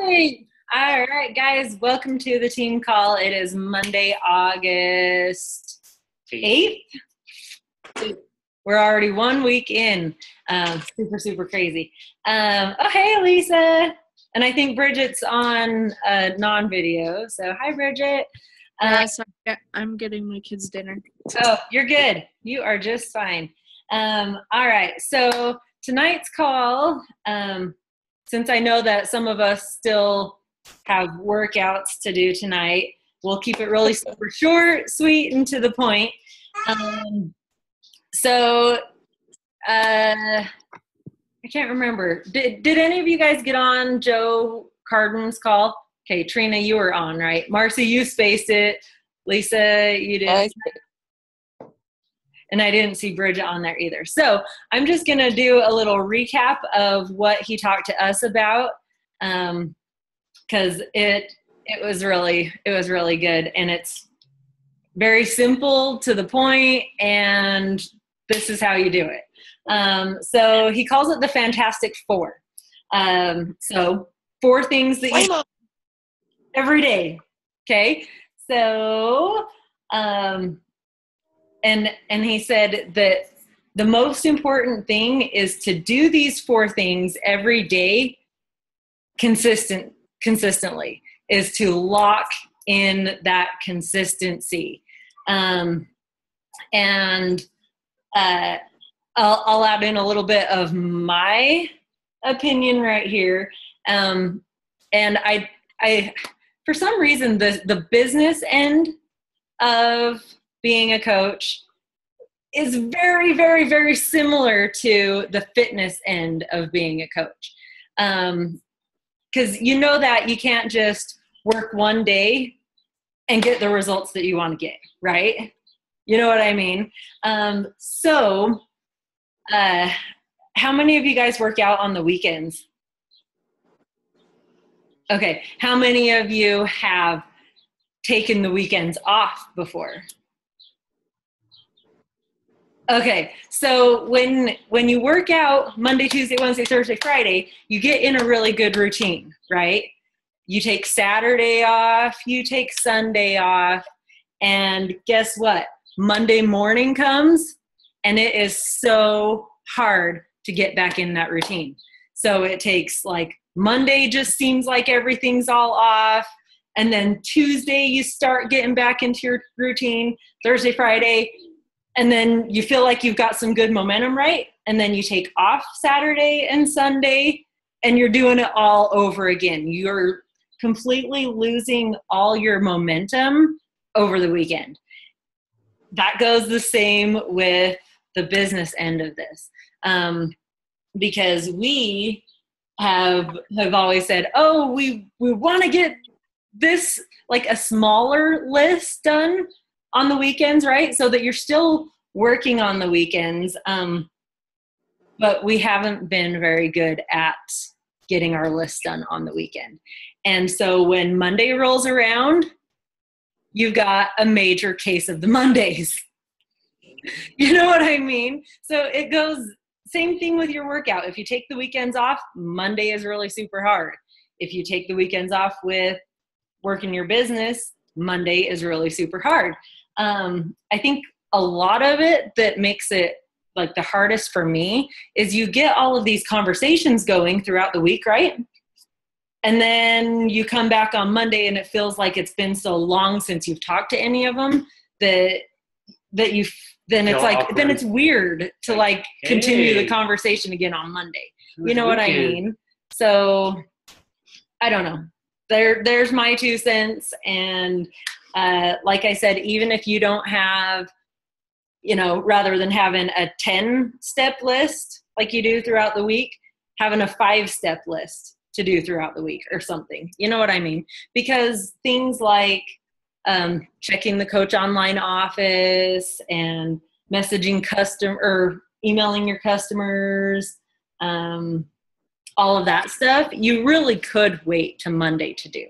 Hey, all right, guys, welcome to the team call. It is Monday, August 8th. We're already 1 week in. Super crazy. Oh, hey, Lisa. And I think Bridget's on non-video. So, hi, Bridget. So I'm getting my kids dinner. Oh, you're good. You are just fine. All right. So tonight's call, since I know that some of us still have workouts to do tonight, we'll keep it really super short, sweet, and to the point. I can't remember. Did any of you guys get on Joe Cardin's call? Okay, Trina, you were on, right? Marcy, you spaced it. Lisa, you didn't. And I didn't see Bridget on there either. So I'm just going to do a little recap of what he talked to us about, because it was really good, and it's very simple, to the point, and this is how you do it. So he calls it the Fantastic Four. So 4 things that you do every day. Okay. So, and he said that the most important thing is to do these 4 things every day consistently, is to lock in that consistency. And I'll add in a little bit of my opinion right here. And I for some reason, the business end of being a coach is very, very, very similar to the fitness end of being a coach. Because you know that you can't just work one day and get the results that you want to get, right? You know what I mean? So how many of you guys work out on the weekends? Okay. How many of you have taken the weekends off before? Okay, so when you work out Monday, Tuesday, Wednesday, Thursday, Friday, you get in a really good routine, right? You take Saturday off, you take Sunday off, and guess what? Monday morning comes, and it is so hard to get back in that routine. So it takes, like, Monday just seems like everything's all off, and then Tuesday you start getting back into your routine, Thursday, Friday, and then you feel like you've got some good momentum, right? And then you take off Saturday and Sunday, and you're doing it all over again. You're completely losing all your momentum over the weekend. That goes the same with the business end of this. Because we have always said, oh, we want to get this, like, a smaller list done on the weekends, right? So that you're still working on the weekends. But we haven't been very good at getting our list done on the weekend. And so when Monday rolls around, you've got a major case of the Mondays. You know what I mean? So it goes, same thing with your workout. If you take the weekends off, Monday is really super hard. If you take the weekends off with working your business, Monday is really super hard. I think a lot of it that makes it, like, the hardest for me is you get all of these conversations going throughout the week, right? And then you come back on Monday and it feels like it's been so long since you've talked to any of them that then it's like, awkward. Then it's weird to, like, continue the conversation again on Monday. You know what I mean? So I don't know. There's my 2 cents. And like I said, even if you don't have, rather than having a 10-step list like you do throughout the week, having a 5-step list to do throughout the week or something. You know what I mean? Because things like checking the coach online office and messaging or emailing your customers, all of that stuff, you really could wait to Monday to do.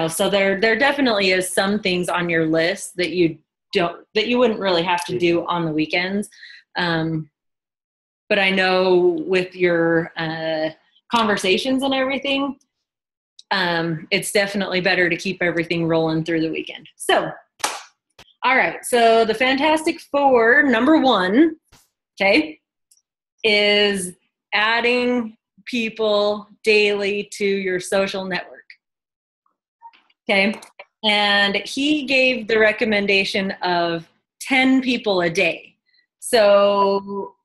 So there definitely is some things on your list that you wouldn't really have to do on the weekends. But I know with your conversations and everything, it's definitely better to keep everything rolling through the weekend. So, all right. So the Fantastic Four, number 1, okay, is adding people daily to your social network. Okay. And he gave the recommendation of 10 people a day. So,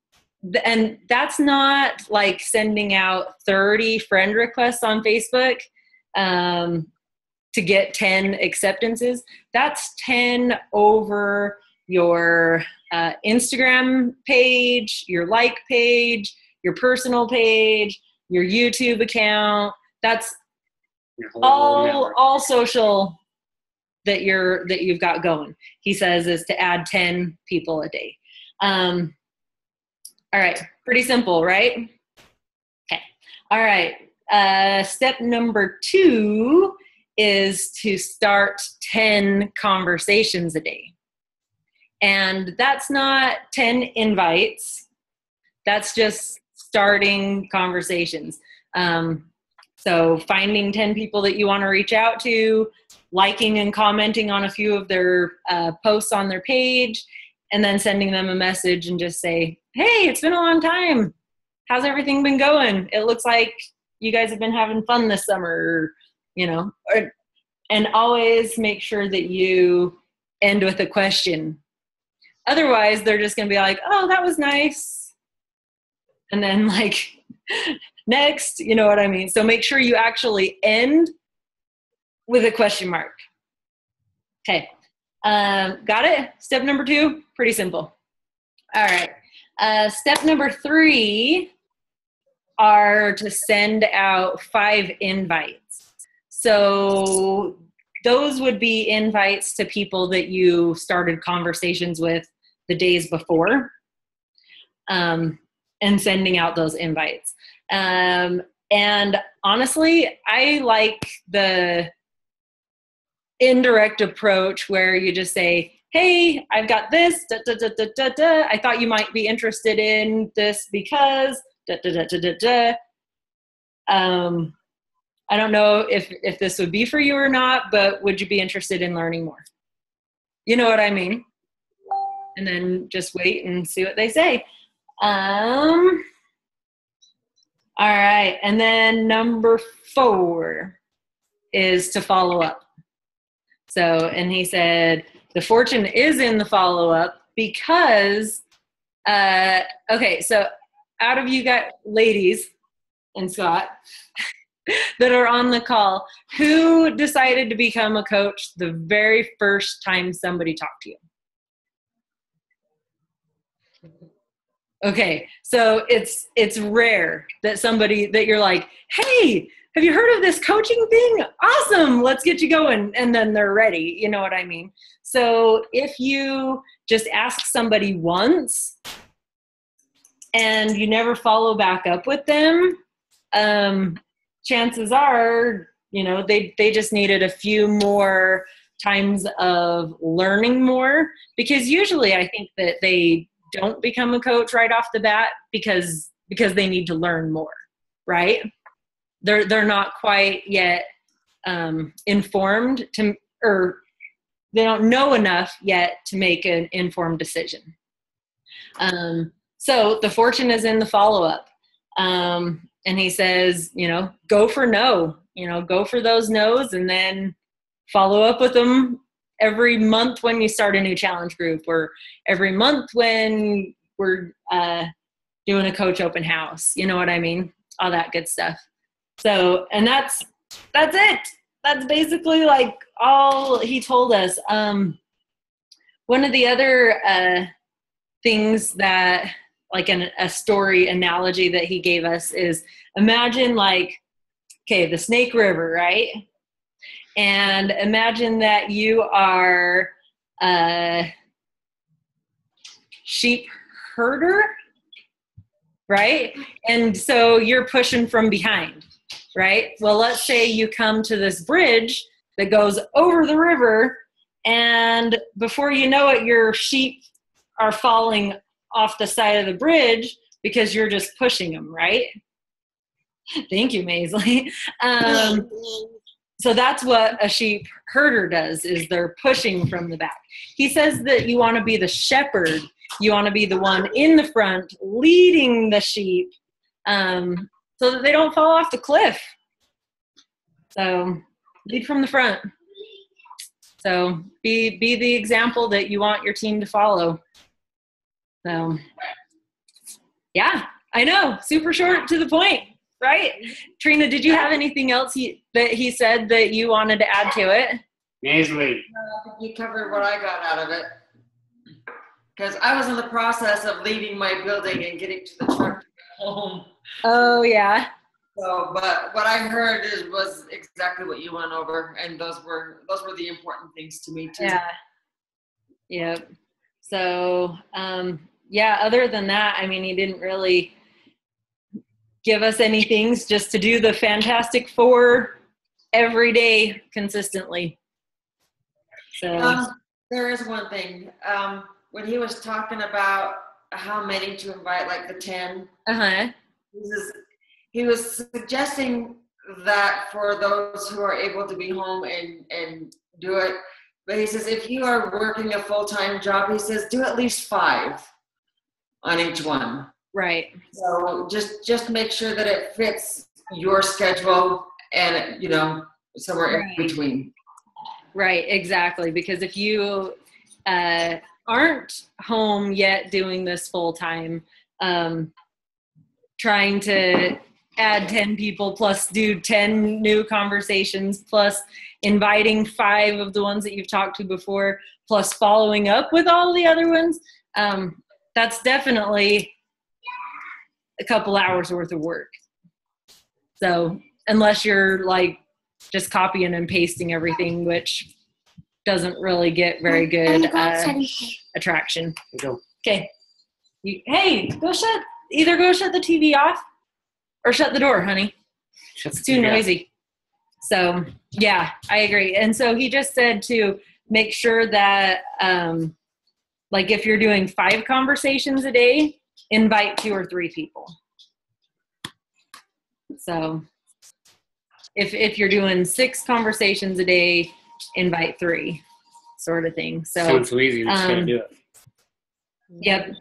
and that's not like sending out 30 friend requests on Facebook to get 10 acceptances. That's 10 over your Instagram page, your like page, your personal page, your YouTube account. That's all social that you've got going. He says is to add 10 people a day. All right, pretty simple, right? Okay. All right. Step number 2 is to start 10 conversations a day. And that's not 10 invites. That's just starting conversations. So finding 10 people that you want to reach out to, liking and commenting on a few of their posts on their page, and then sending them a message and just say, hey, it's been a long time. How's everything been going? It looks like you guys have been having fun this summer, and always make sure that you end with a question. Otherwise, they're just going to be like, oh, that was nice. And then like, next, you know what I mean? So make sure you actually end with a question mark. Okay. Got it? Step number 2, pretty simple. All right. Step number 3 are to send out 5 invites. So those would be invites to people that you started conversations with the days before, and sending out those invites. And honestly, I like the indirect approach where you just say, hey, I've got this, da, da, da, da, da, da. I thought you might be interested in this because, da, da, da, da, da, da. I don't know if this would be for you or not, but would you be interested in learning more? You know what I mean? And then just wait and see what they say. All right. And then number 4 is to follow up. So, and he said, the fortune is in the follow-up because, okay, so out of you guys, ladies and Scott, that are on the call, who decided to become a coach the very first time somebody talked to you? Okay, so it's rare that somebody that you're like, hey, have you heard of this coaching thing? Awesome, let's get you going. And then they're ready, you know what I mean? So if you just ask somebody once and you never follow back up with them, chances are, they just needed a few more times of learning more, because usually I think that they don't become a coach right off the bat because they need to learn more, right? They're not quite yet informed or they don't know enough yet to make an informed decision. So the fortune is in the follow-up. And he says, go for no, go for those no's and then follow up with them every month when you start a new challenge group, or every month when we're doing a coach open house. You know what I mean? All that good stuff. So, and that's it. That's basically like all he told us. One of the other things that, like a story analogy that he gave us is, imagine the Snake River, right? And imagine that you are a sheep herder, right? And so you're pushing from behind, right? Well, let's say you come to this bridge that goes over the river, and before you know it, your sheep are falling off the side of the bridge because you're just pushing them, right? Thank you, Maisley. So that's what a sheep herder does, is they're pushing from the back. He says that you want to be the shepherd. You want to be the one in the front leading the sheep so that they don't fall off the cliff. So lead from the front. So be the example that you want your team to follow. So yeah, I know, super short to the point. Right? Trina, did you have anything else that he said that you wanted to add to it? Maisley. You covered what I got out of it. Because I was in the process of leaving my building and getting to the truck to go home. Oh, yeah. So, but what I heard was exactly what you went over, and those were the important things to me too. Yeah. Yep. So, other than that, I mean, he didn't really give us any things, just to do the Fantastic Four every day consistently. So there is one thing. When he was talking about how many to invite, like the 10, he was suggesting that for those who are able to be home and do it. But he says, if you are working a full-time job, he says, do at least 5 on each one. Right. So just make sure that it fits your schedule and, somewhere in between. Right, exactly. Because if you aren't home yet doing this full time, trying to add 10 people plus do 10 new conversations plus inviting 5 of the ones that you've talked to before plus following up with all the other ones, that's definitely a couple hours worth of work. So unless you're like just copying and pasting everything, which doesn't really get very good attraction. Okay. Either go shut the TV off or shut the door, honey. It's too noisy. So yeah, I agree. And so he just said to make sure that like if you're doing 5 conversations a day, invite 2 or 3 people. So if you're doing 6 conversations a day, invite 3, sort of thing. So sounds so easy. Just gotta do it. Yep.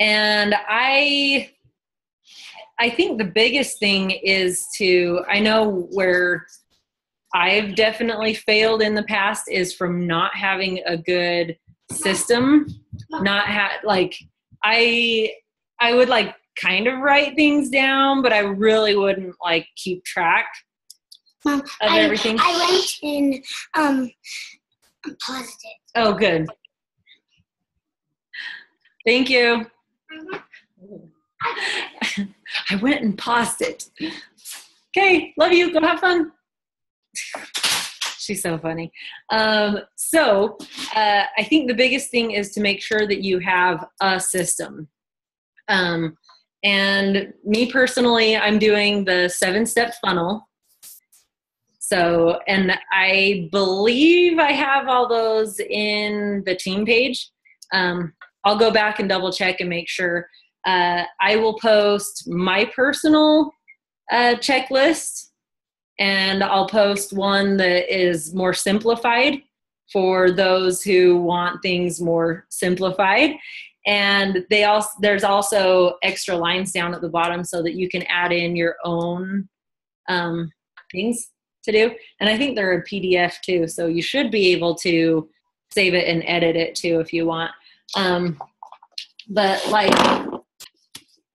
And I think the biggest thing is I know where I've definitely failed in the past is from not having a good system, I would like kind of write things down, but I really wouldn't like keep track of everything. I went and paused it. Oh, good. Thank you. I went and paused it. Okay, love you. Go have fun. She's so funny. So I think the biggest thing is to make sure that you have a system. And me personally, I'm doing the 7-step funnel. So, and I believe I have all those in the team page. I'll go back and double check and make sure. I will post my personal checklist, and I'll post one that is more simplified for those who want things more simplified. And there's also extra lines down at the bottom so that you can add in your own things to do. And I think they're a PDF too, so you should be able to save it and edit it too if you want. But like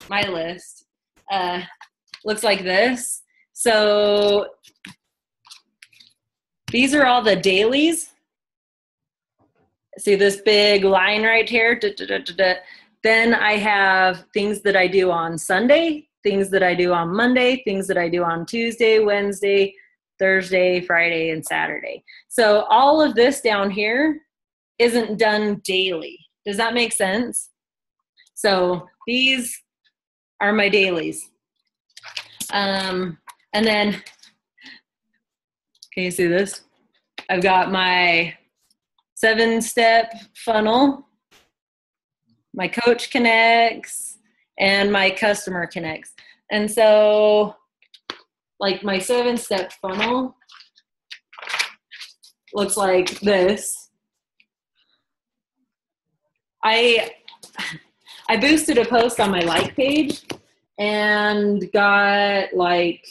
my list looks like this. So these are all the dailies. See this big line right here? Then I have things that I do on Sunday, things that I do on Monday, things that I do on Tuesday, Wednesday, Thursday, Friday, and Saturday. So all of this down here isn't done daily. Does that make sense? So these are my dailies. And then, can you see this? I've got my 7-step funnel, my coach connects, and my customer connects. And so like my 7-step funnel looks like this. I boosted a post on my like page and got like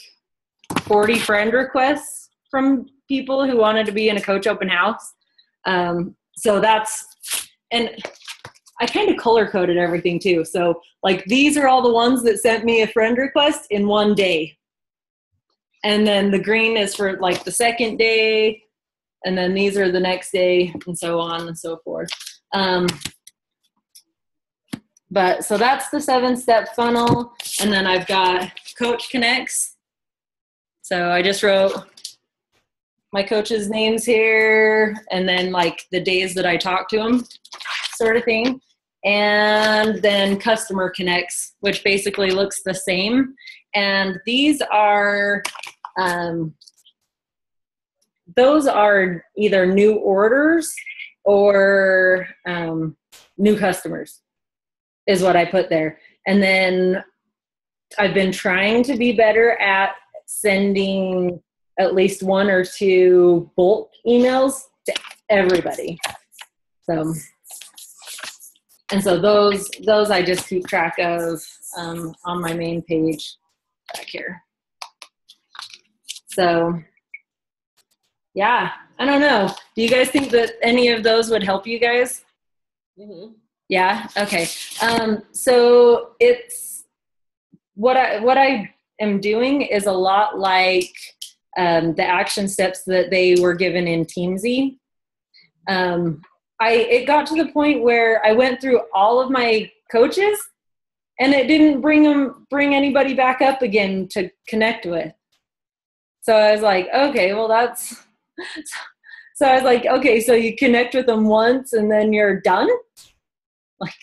40 friend requests from people who wanted to be in a coach open house. So and I kind of color coded everything too. So like these are all the ones that sent me a friend request in one day. And then the green is for like the second day. And then these are the next day and so on and so forth. But so that's the 7-step funnel. And then I've got Coach Connects. So I just wrote my coach's names here and then like the days that I talk to them sort of thing. And then Customer Connects, which basically looks the same. And these are, those are either new orders or new customers is what I put there. And then I've been trying to be better at sending at least 1 or 2 bulk emails to everybody. So, and so those I just keep track of on my main page back here. So, yeah, I don't know. Do you guys think that any of those would help you guys? Mm-hmm. Yeah. Okay. So it's what I am doing is a lot like the action steps that they were given in Teamsy. It got to the point where I went through all of my coaches, and it didn't bring anybody back up again to connect with. So I was like, okay, well that's. So I was like, okay, so you connect with them once and then you're done. Like,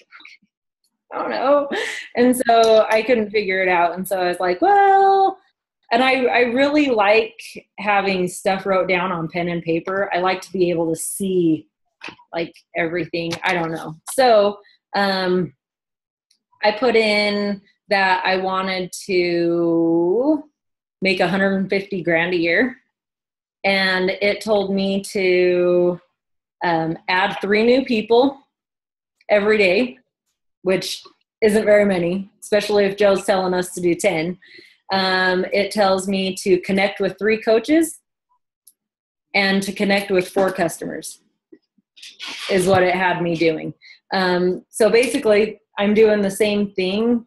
I don't know. And so I couldn't figure it out. And so I was like, well, and I really like having stuff wrote down on pen and paper. I like to be able to see like everything. I don't know. So I put in that I wanted to make 150 grand a year. And it told me to add 3 new people every day, which isn't very many, especially if Joe's telling us to do 10. It tells me to connect with 3 coaches and to connect with 4 customers is what it had me doing. So basically, I'm doing the same thing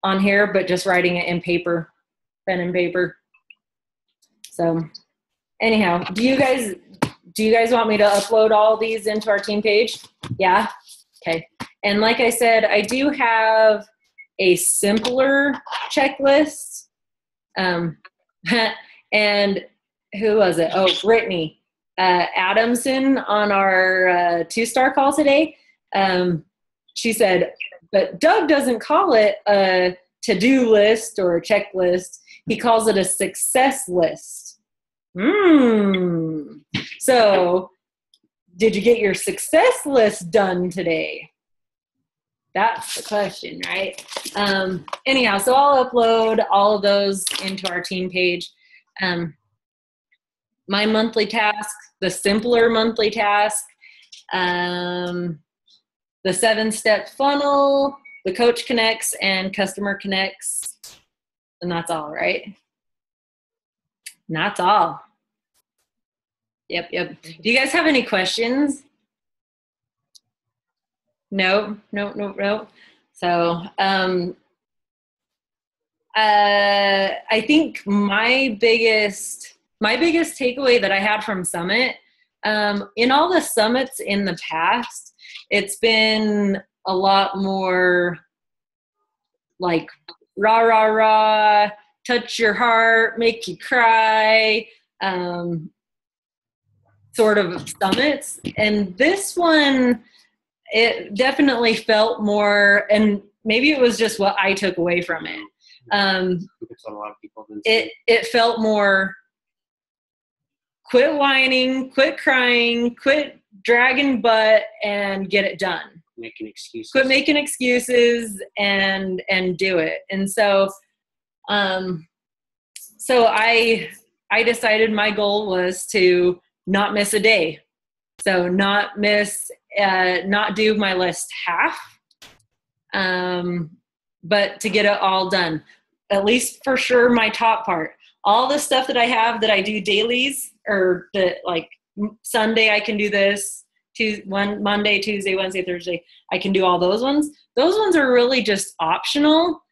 on here, but just writing it in paper, pen and paper. So anyhow, do you guys want me to upload all these into our team page? Yeah? Okay. And like I said, I do have a simpler checklist. And who was it? Oh, Brittany Adamson on our 2-star call today. She said, but Doug doesn't call it a to-do list or a checklist. He calls it a success list. So did you get your success list done today? That's the question, right? Anyhow, so I'll upload all of those into our team page. My monthly task, the simpler monthly task, the 7-step funnel, the Coach Connects, and Customer Connects. And that's all, right? And that's all. Yep. Do you guys have any questions? No. So I think my biggest takeaway that I had from Summit, in all the summits in the past, it's been a lot more like rah, rah, rah, touch your heart, make you cry, sort of summits. And this one, it definitely felt more, and maybe it was just what I took away from it. It's a lot of people didn't see. It felt more quit whining, quit crying, quit dragging butt, and get it done. Making excuses. Quit making excuses and do it. And so so I decided my goal was to not miss a day. So not do my list half, but to get it all done. At least for sure my top part. All the stuff that I have that I do dailies, or that like Sunday I can do this, Monday, Tuesday, Wednesday, Thursday, I can do all those ones. Those ones are really just optional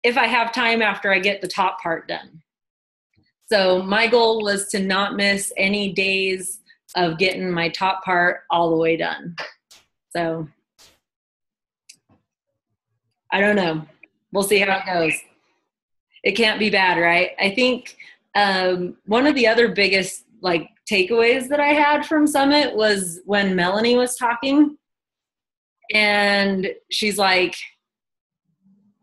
if I have time after I get the top part done. So my goal was to not miss any days of getting my top part all the way done. So I don't know. We'll see how it goes. It can't be bad, right? I think one of the other biggest like takeaways that I had from Summit was when Melanie was talking, and she's like,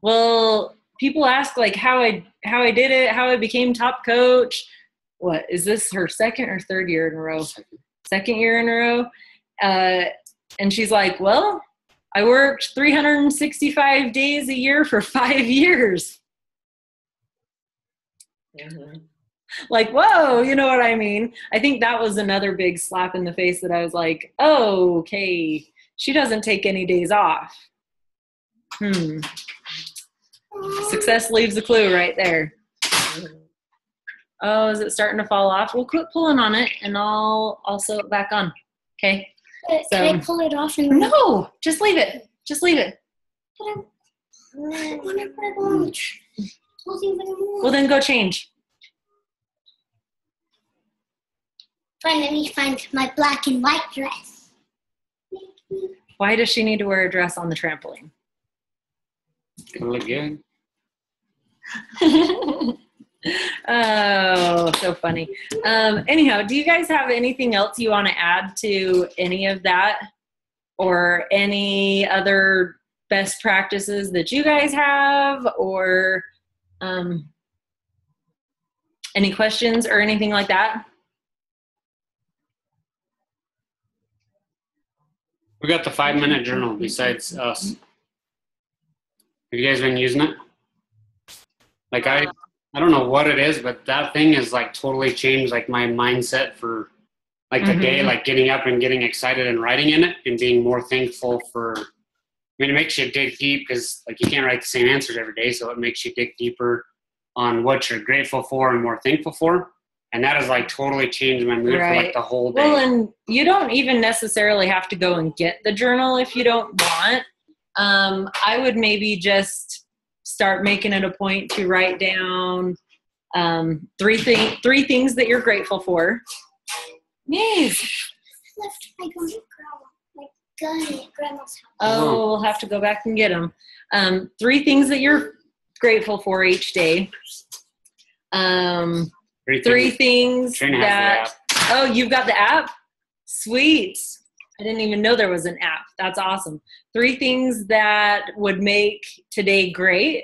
well, people ask like how I did it, how I became top coach. What is this, her second or third year in a row? Second year in a row. And she's like, well, I worked 365 days a year for 5 years. Mm-hmm. Like, whoa, you know what I mean? I think that was another big slap in the face that I was like, oh, okay, she doesn't take any days off. Success leaves a clue right there. Oh, is it starting to fall off? We'll quit pulling on it and I'll sew it back on. Okay. Can I pull it off? And No, just leave it. Just leave it. Whenever I go on the Well, then go change. Fine, let me find my black and white dress. Why does she need to wear a dress on the trampoline? Gonna look good. Oh, so funny. Anyhow, do you guys have anything else you want to add to any of that, or any other best practices that you guys have, or any questions or anything like that? We got the 5-minute journal besides us. Have you guys been using it? Like I don't know what it is, but that thing has like totally changed like my mindset for like the day, like getting up and getting excited and writing in it and being more thankful for, I mean, it makes you dig deep because like you can't write the same answers every day. So it makes you dig deeper on what you're grateful for and more thankful for. And that has like totally changed my mood for like the whole day. Well, and you don't even necessarily have to go and get the journal if you don't want. I would maybe just start making it a point to write down three things that you're grateful for. Yes. Left my gun at Grandma's house. Oh, we'll have to go back and get them. 3 things that you're grateful for each day. 3 things that, oh, you've got the app? Sweet. I didn't even know there was an app. That's awesome. 3 things that would make today great.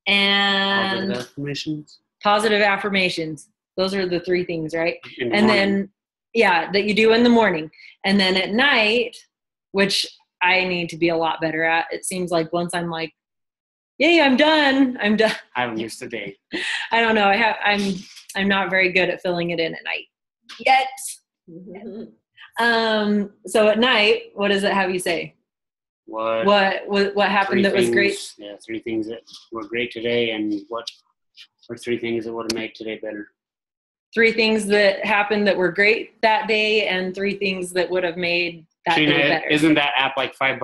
And positive affirmations. Those are the 3 things, right? And then, yeah, that you do in the morning. And then at night, which I need to be a lot better at. It seems like once I'm like, yay, I'm done. I haven't missed a day. I don't know. I'm not very good at filling it in at night yet. So at night, what does it have you say? What happened that was great? Yeah, 3 things that were great today, and what are 3 things that would have made today better? 3 things that happened that were great that day, and 3 things that would have made that day better. Isn't that app like $5?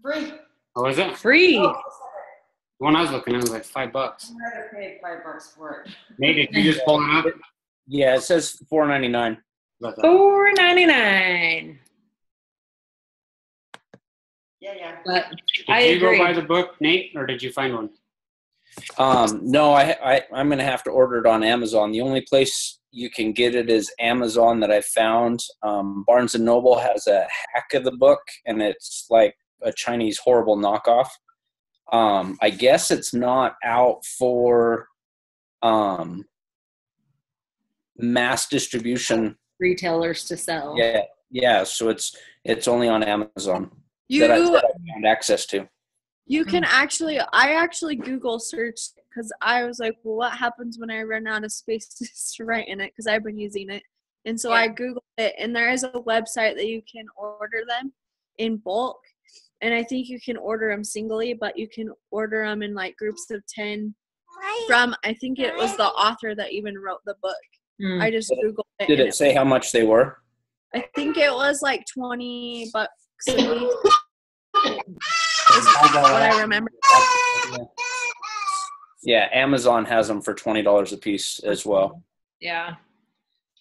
Free. Oh, is it? Free. The one I was looking at was like $5. I had to pay $5 for it. Nate, did you just pull it up? Yeah, it says $4.99. $4.99. Yeah. But Did you go buy the book, Nate, or did you find one? No, I'm going to have to order it on Amazon. The only place you can get it is Amazon that I found. Barnes & Noble has a hack of the book, and it's like a Chinese horrible knockoff. I guess it's not out for mass distribution. Retailers to sell. Yeah. So it's only on Amazon You that I found access to. You can I actually Google searched because I was like, well, what happens when I run out of space to write in it? Because I've been using it. And so I Googled it, and there is a website that you can order them in bulk. And I think you can order them singly, but you can order them in like groups of 10 from, I think it was the author that even wrote the book. I just Googled it. Did it say how much they were? I think it was like $20 a week. Is what I remember. Yeah, Amazon has them for $20 a piece as well. Yeah.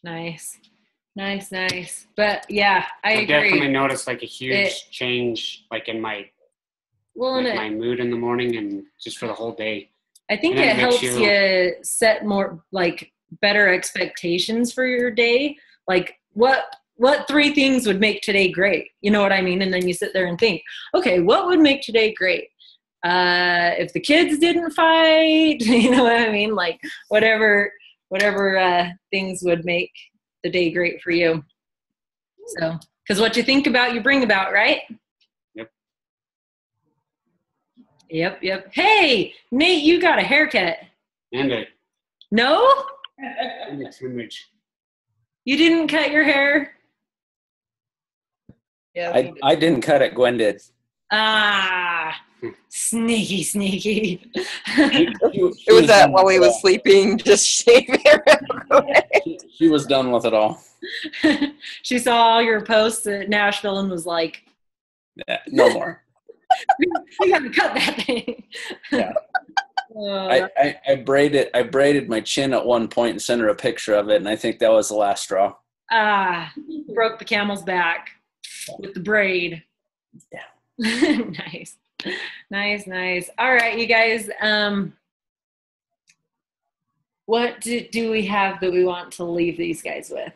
Nice. But yeah, I agree. Definitely noticed like a huge change, like in my my mood in the morning and just for the whole day. I think it helps you set more like better expectations for your day. Like what 3 things would make today great? You know what I mean? And then you sit there and think, okay, what would make today great? If the kids didn't fight, you know what I mean? Like whatever things would make the day great for you. So, because what you think about, you bring about, right? Yep. Hey, Nate, you got a haircut. No? You didn't cut your hair? Yeah, I didn't cut it. Gwen did. Sneaky. It was that while he was sleeping, just shave it real quick. She was done with it all. She saw all your posts at Nashville and was like, yeah, no more. we gotta cut that thing. Yeah. I braided my chin at one point and sent her a picture of it, and I think that was the last straw. Broke the camel's back with the braid. Yeah. Nice. All right, you guys. What do we have that we want to leave these guys with?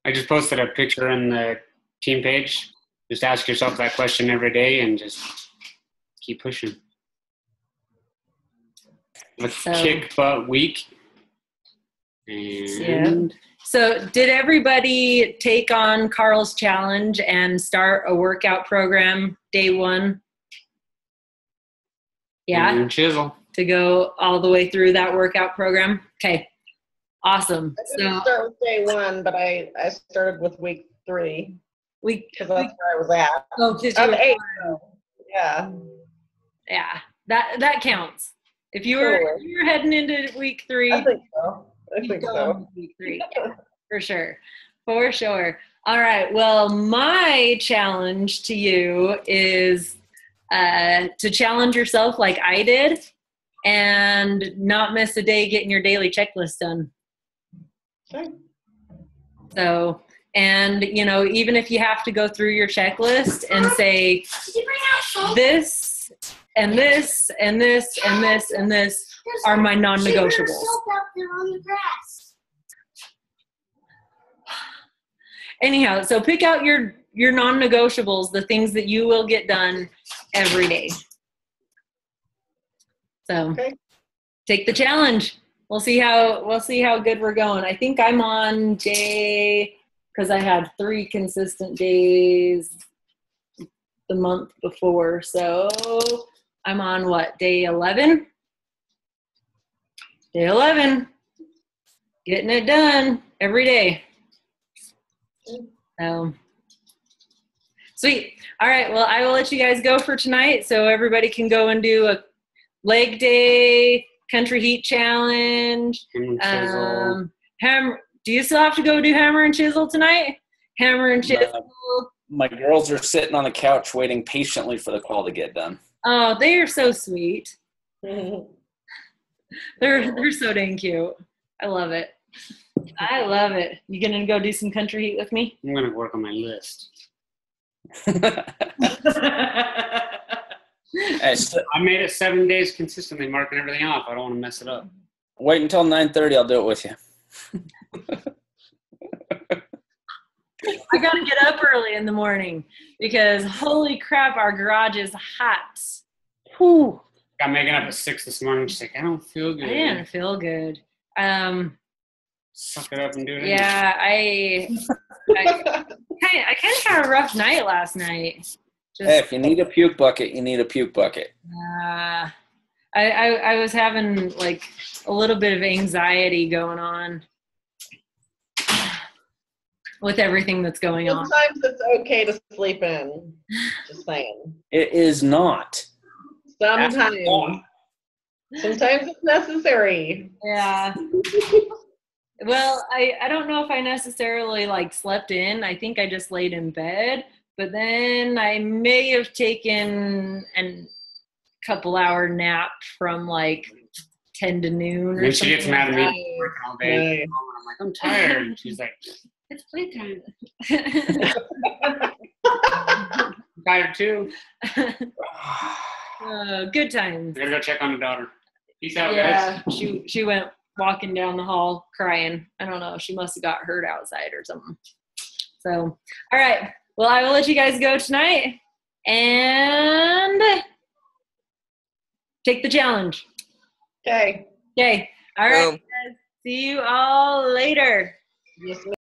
I just posted a picture in the team page. Just ask yourself that question every day and just keep pushing. Kick butt week. And So did everybody take on Carl's challenge and start a workout program day 1? Yeah. Chisel. To go all the way through that workout program? Okay. Awesome. I didn't start with day 1, but I started with week 3. Because that's where I was at. Oh, I'm 8. Yeah. Yeah. That counts. If you're heading into week 3. I think so. Week 3. Yeah, for sure. All right. Well, my challenge to you is to challenge yourself like I did and not miss a day getting your daily checklist done. Okay. So, and, even if you have to go through your checklist and say this and this and this and this and this are my non-negotiables. Anyhow, so pick out your non-negotiables, the things that you will get done every day. So take the challenge. We'll see how good we're going. I think I'm on day, because I had 3 consistent days the month before. So I'm on day 11? Day 11. Getting it done every day. Sweet. All right. Well, I will let you guys go for tonight so everybody can go and do a leg day, country heat challenge. Do you still have to go do hammer and chisel tonight? Hammer and chisel. My girls are sitting on the couch waiting patiently for the call to get done. Oh, they are so sweet. They're so dang cute. I love it. You gonna go do some country heat with me? I'm gonna work on my list. I made it 7 days consistently, marking everything off. I don't want to mess it up. Wait until 9:30. I'll do it with you. I gotta get up early in the morning because holy crap, our garage is hot. Whew. Got Megan up at 6 this morning. She's like, I don't feel good. I didn't feel good. Suck it up and do it. Yeah, I kind of had a rough night last night. Hey, if you need a puke bucket, you need a puke bucket. I was having like a little bit of anxiety going on with everything that's going on. Sometimes it's okay to sleep in. Just saying. It is not. Sometimes. Sometimes it's necessary. Yeah. Well, I don't know if I necessarily like slept in. I think I just laid in bed, but then I may have taken a couple hour nap from like 10 to noon. And she gets mad at like me working all day. Nice. I'm like, I'm tired. And she's like, it's playtime. I'm tired too. Good times. I gotta go check on the daughter. Peace out, Yeah, guys. she went walking down the hall crying. I don't know. She must have got hurt outside or something. So, all right. Well, I will let you guys go tonight and take the challenge. Okay. Okay. All right, Boom. guys. See you all later. Yes,